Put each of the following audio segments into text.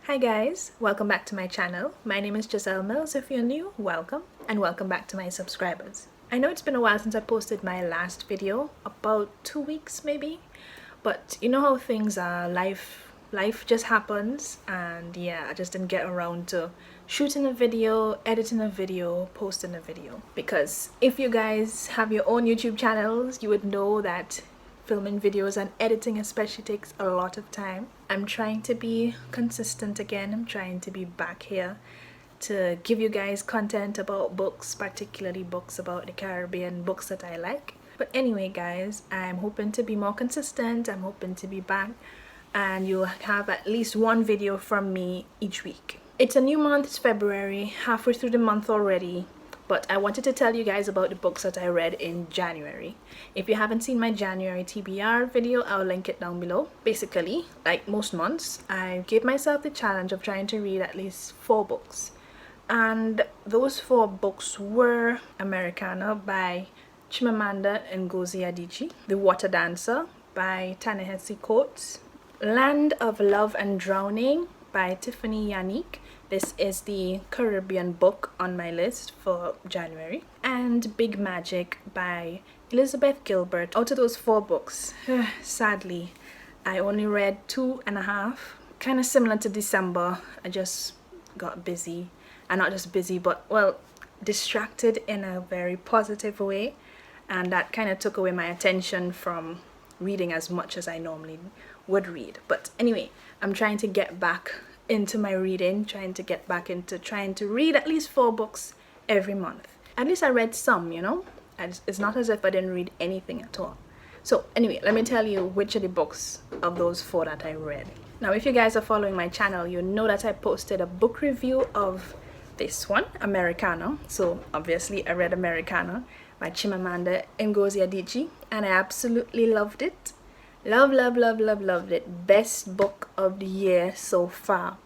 Hi guys, welcome back to my channel. My name is Giselle Mills. If you're new, welcome, and welcome back to my subscribers. I know it's been a while since I posted my last video, about 2 weeks maybe, but you know how things are, life just happens, and yeah, I just didn't get around to shooting a video, editing a video, posting a video. Because if you guys have your own YouTube channels, you would know that filming videos and editing especially takes a lot of time. I'm trying to be consistent again. I'm trying to be back here to give you guys content about books, particularly books about the Caribbean, books that I like. But anyway guys, I'm hoping to be more consistent. I'm hoping to be back and you'll have at least one video from me each week. It's a new month, it's February, halfway through the month already. But I wanted to tell you guys about the books that I read in January. If you haven't seen my January TBR video, I'll link it down below. Basically, like most months, I gave myself the challenge of trying to read at least 4 books. And those 4 books were Americanah by Chimamanda Ngozi Adichie, The Water Dancer by Ta-Nehisi, Land of Love and Drowning by Tiffany Yannick. This is the Caribbean book on my list for January. And Big Magic by Elizabeth Gilbert. Out of those 4 books, sadly, I only read 2.5. Kind of similar to December. I just got busy. And not just busy, but, well, distracted in a very positive way. And that kind of took away my attention from reading as much as I normally would read. But anyway, I'm trying to get back into my reading, trying to get back into trying to read at least 4 books every month. At least I read some, you know. It's not as if I didn't read anything at all. So anyway, let me tell you which of the books of those 4 that I read. Now, if you guys are following my channel, you know that I posted a book review of this one, Americanah. So obviously I read Americanah by Chimamanda Ngozi Adichie, and I absolutely loved it. Loved it. Best book of the year so far.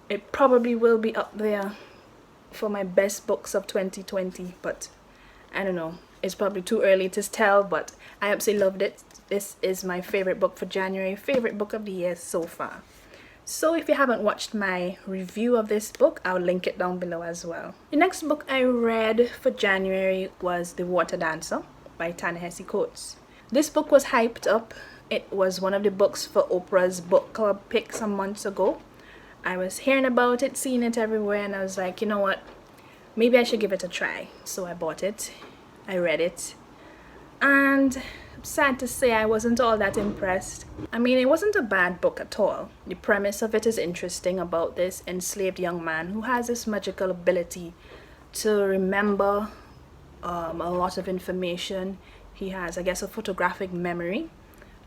It probably will be up there for my best books of 2020, but I don't know. It's probably too early to tell, but I absolutely loved it. This is my favorite book for January, favorite book of the year so far. So if you haven't watched my review of this book, I'll link it down below as well. The next book I read for January was The Water Dancer by Ta-Nehisi. This book was hyped up. It was one of the books for Oprah's book club pick some months ago. I was hearing about it, seeing it everywhere, and I was like, you know what? Maybe I should give it a try. So I bought it. I read it. And I'm sad to say I wasn't all that impressed. I mean, it wasn't a bad book at all. The premise of it is interesting about this enslaved young man who has this magical ability to remember a lot of information. He has, I guess, a photographic memory,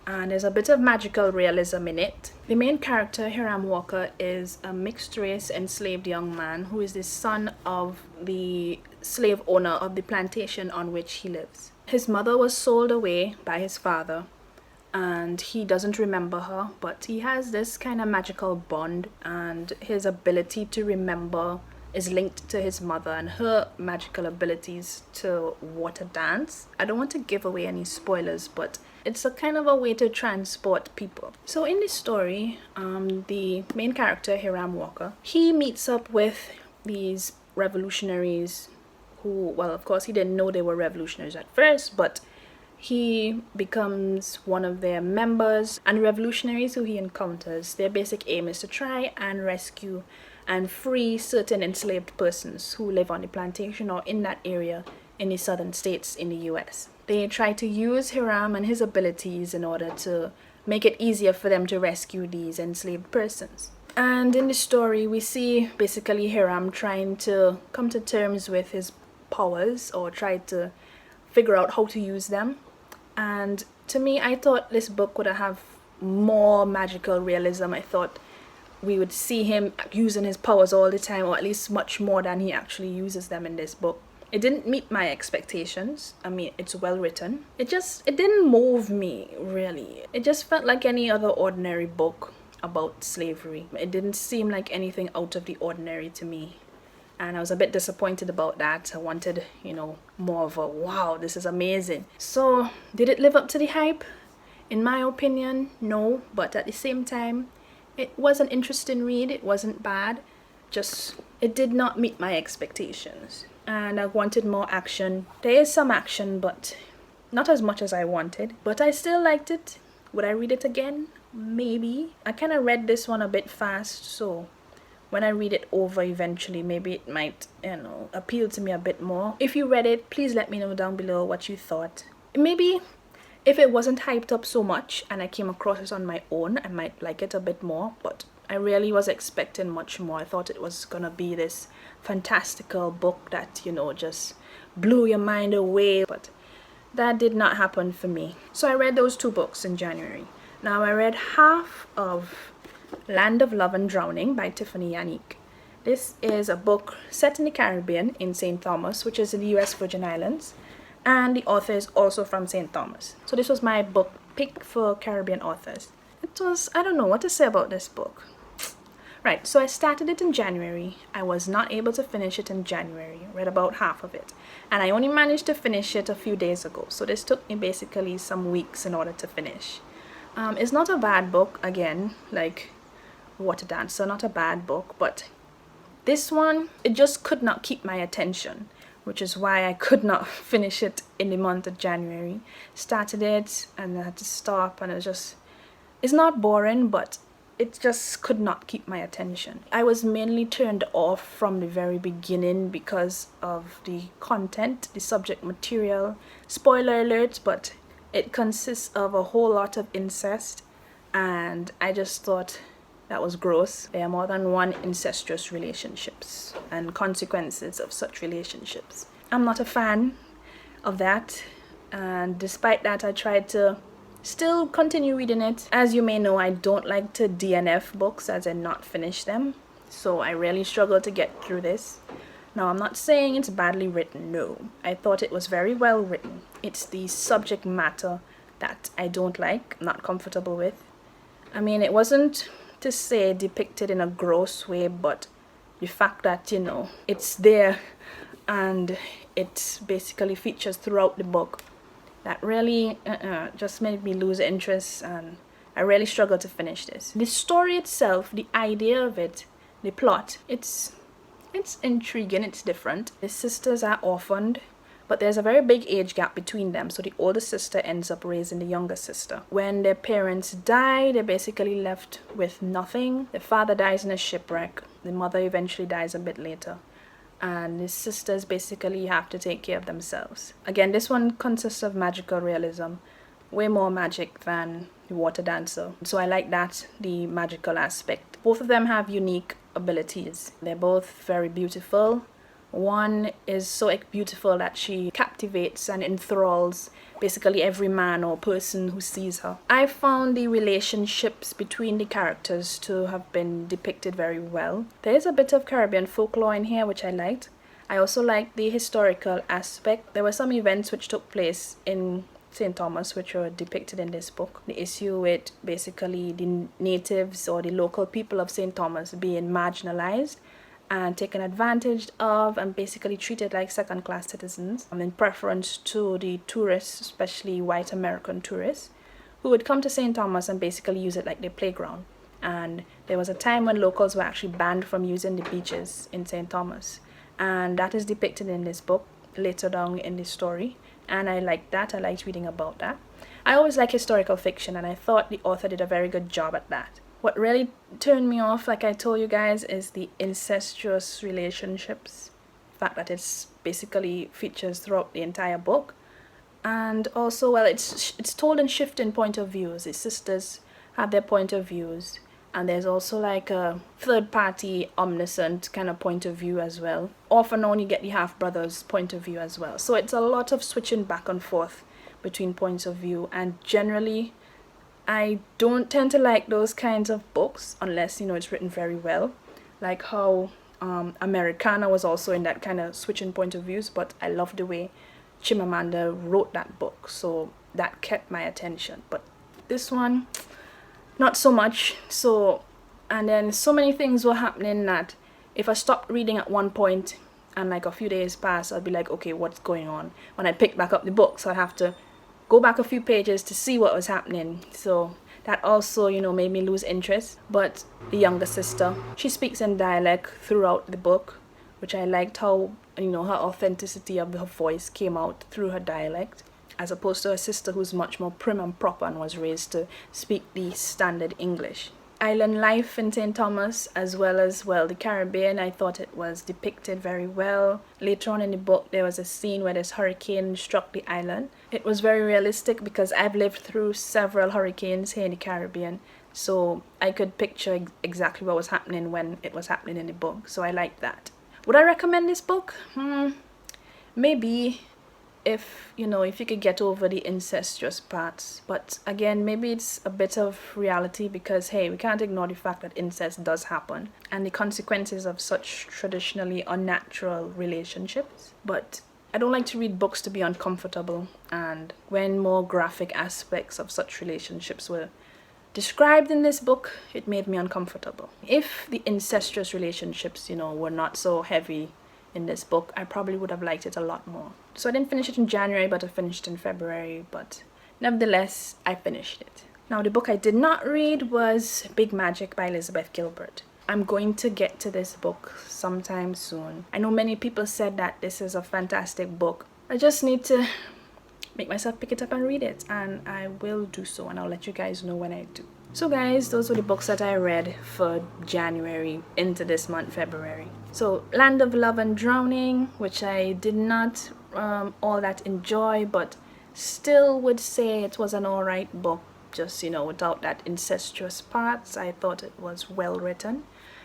and there's a bit of magical realism in it. The main character, Hiram Walker, is a mixed-race enslaved young man who is the son of the slave owner of the plantation on which he lives. His mother was sold away by his father, and he doesn't remember her, but he has this kind of magical bond, and his ability to remember is linked to his mother and her magical abilities to water dance. I don't want to give away any spoilers, but it's a kind of a way to transport people. So in this story, the main character, Hiram Walker, he meets up with these revolutionaries who, well, of course, he didn't know they were revolutionaries at first, but he becomes one of their members. And revolutionaries who he encounters, their basic aim is to try and rescue and free certain enslaved persons who live on the plantation or in that area in the southern states in the US. They try to use Hiram and his abilities in order to make it easier for them to rescue these enslaved persons. And in the story, we see basically Hiram trying to come to terms with his powers or try to figure out how to use them. And to me, I thought this book would have more magical realism. I thought we would see him using his powers all the time, or at least much more than he actually uses them in this book. It didn't meet my expectations. I mean, it's well written. It didn't move me, really. It just felt like any other ordinary book about slavery. It didn't seem like anything out of the ordinary to me. And I was a bit disappointed about that. I wanted, you know, more of a, wow, this is amazing. So, did it live up to the hype? In my opinion, no. But at the same time, It was an interesting read. It wasn't bad. Just, it did not meet my expectations. And I wanted more action. There is some action, but not as much as I wanted. But I still liked it. Would I read it again? Maybe. I kind of read this one a bit fast, so when I read it over eventually, maybe it might, appeal to me a bit more. If you read it, please let me know down below what you thought. Maybe if it wasn't hyped up so much and I came across it on my own, I might like it a bit more, but I really was expecting much more. I thought it was gonna be this fantastical book that, just blew your mind away, but that did not happen for me. So I read those 2 books in January. Now I read half of Land of Love and Drowning by Tiffany Yannick. This is a book set in the Caribbean in St. Thomas, which is in the US Virgin Islands, and the author is also from St. Thomas. So this was my book pick for Caribbean authors. It was, I don't know what to say about this book. Right, so I started it in January. I was not able to finish it in January. Read about half of it. And I only managed to finish it a few days ago. So this took me basically some weeks in order to finish. It's not a bad book, again, like Water Dancer, not a bad book, but this one, it just could not keep my attention, which is why I could not finish it in the month of January. Started it and I had to stop, and it's not boring, but it just could not keep my attention. I was mainly turned off from the very beginning because of the content, the subject material. Spoiler alert, but it consists of a whole lot of incest, and I just thought that was gross. There are more than one incestuous relationships and consequences of such relationships. I'm not a fan of that, and despite that, I tried to still continue reading it. As you may know, I don't like to DNF books, as in not finish them, so I really struggled to get through this. Now, I'm not saying it's badly written, no. I thought it was very well written. It's the subject matter that I don't like, I'm not comfortable with. I mean, it wasn't to say depicted in a gross way, but the fact that, it's there and it basically features throughout the book, that really just made me lose interest, and I really struggled to finish this. The story itself, the idea of it, the plot, it's intriguing, it's different. The sisters are orphaned, but there's a very big age gap between them, so the older sister ends up raising the younger sister. When their parents die, they're basically left with nothing. The father dies in a shipwreck. The mother eventually dies a bit later, and the sisters basically have to take care of themselves. Again, this one consists of magical realism, way more magic than the Water Dancer, so I like that, the magical aspect. Both of them have unique abilities. They're both very beautiful. One is so beautiful that she captivates and enthralls basically every man or person who sees her. I found the relationships between the characters to have been depicted very well. There is a bit of Caribbean folklore in here, which I liked. I also liked the historical aspect. There were some events which took place in St. Thomas which were depicted in this book. The issue with basically the natives or the local people of St. Thomas being marginalized and taken advantage of and basically treated like second-class citizens in preference to the tourists, especially white American tourists, who would come to St. Thomas and basically use it like their playground. And there was a time when locals were actually banned from using the beaches in St. Thomas, and that is depicted in this book later down in the story, and I liked that. I liked reading about that. I always like historical fiction, and I thought the author did a very good job at that. What really turned me off, like I told you guys, is the incestuous relationships. The fact that it's basically features throughout the entire book. And also, well, it's told in shifting point of views. The sisters have their point of views. And there's also like a third-party omniscient kind of point of view as well. Off and on, you get the half-brothers' point of view as well. So it's a lot of switching back and forth between points of view. And generally, I don't tend to like those kinds of books unless, it's written very well. Like how Americanah was also in that kind of switching point of views, but I love the way Chimamanda wrote that book, so that kept my attention. But this one, not so much. So, and then so many things were happening that if I stopped reading at one point and like a few days pass, I'd be like, okay, what's going on? When I pick back up the book, so I'd have to go back a few pages to see what was happening. So that also, you know, made me lose interest. But the younger sister, she speaks in dialect throughout the book, which I liked how, you know, her authenticity of her voice came out through her dialect, as opposed to her sister who's much more prim and proper and was raised to speak the standard English. Island life in St. Thomas, as well as, well, the Caribbean, I thought it was depicted very well. Later on in the book, there was a scene where this hurricane struck the island. It was very realistic because I've lived through several hurricanes here in the Caribbean, so I could picture exactly what was happening when it was happening in the book, so I liked that. Would I recommend this book? Maybe, if you know, if you could get over the incestuous parts. But again, maybe it's a bit of reality because, hey, we can't ignore the fact that incest does happen and the consequences of such traditionally unnatural relationships. But I don't like to read books to be uncomfortable, and when more graphic aspects of such relationships were described in this book, it made me uncomfortable. If the incestuous relationships, you know, were not so heavy in this book, I probably would have liked it a lot more. So I didn't finish it in January, but I finished in February, but nevertheless, I finished it. Now, the book I did not read was Big Magic by Elizabeth Gilbert. I'm going to get to this book sometime soon. I know many people said that this is a fantastic book. I just need to make myself pick it up and read it, and I will do so, and I'll let you guys know when I do. So guys, those were the books that I read for January into this month, February. So Land of Love and Drowning, which I did not all that enjoy, but still would say it was an alright book, just, you know, without that incestuous parts. I thought it was well written.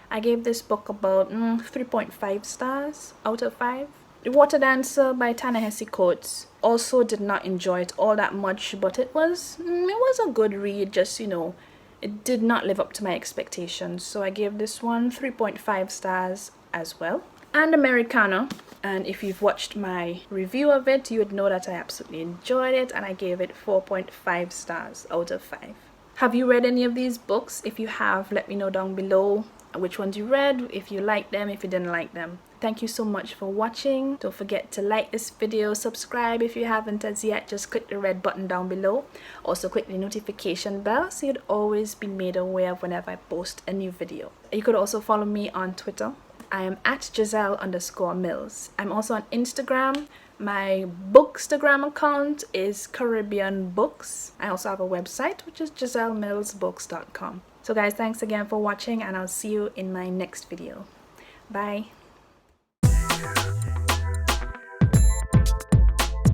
I gave this book about 3.5 stars out of 5. The Water Dancer by Ta-Nehisi Coates, also did not enjoy it all that much, but it was a good read, just, you know, it did not live up to my expectations, so I gave this one 3.5 stars as well. And Americanah, and if you've watched my review of it, you would know that I absolutely enjoyed it, and I gave it 4.5 stars out of 5. Have you read any of these books? If you have, let me know down below which ones you read, if you liked them, if you didn't like them. Thank you so much for watching. Don't forget to like this video, subscribe if you haven't as yet. Just click the red button down below. Also click the notification bell so you'd always be made aware of whenever I post a new video. You could also follow me on Twitter. I am at Giselle_Mills. I'm also on Instagram. My Bookstagram account is Caribbean Books. I also have a website, which is GiselleMillsBooks.com. So guys, thanks again for watching, and I'll see you in my next video. Bye.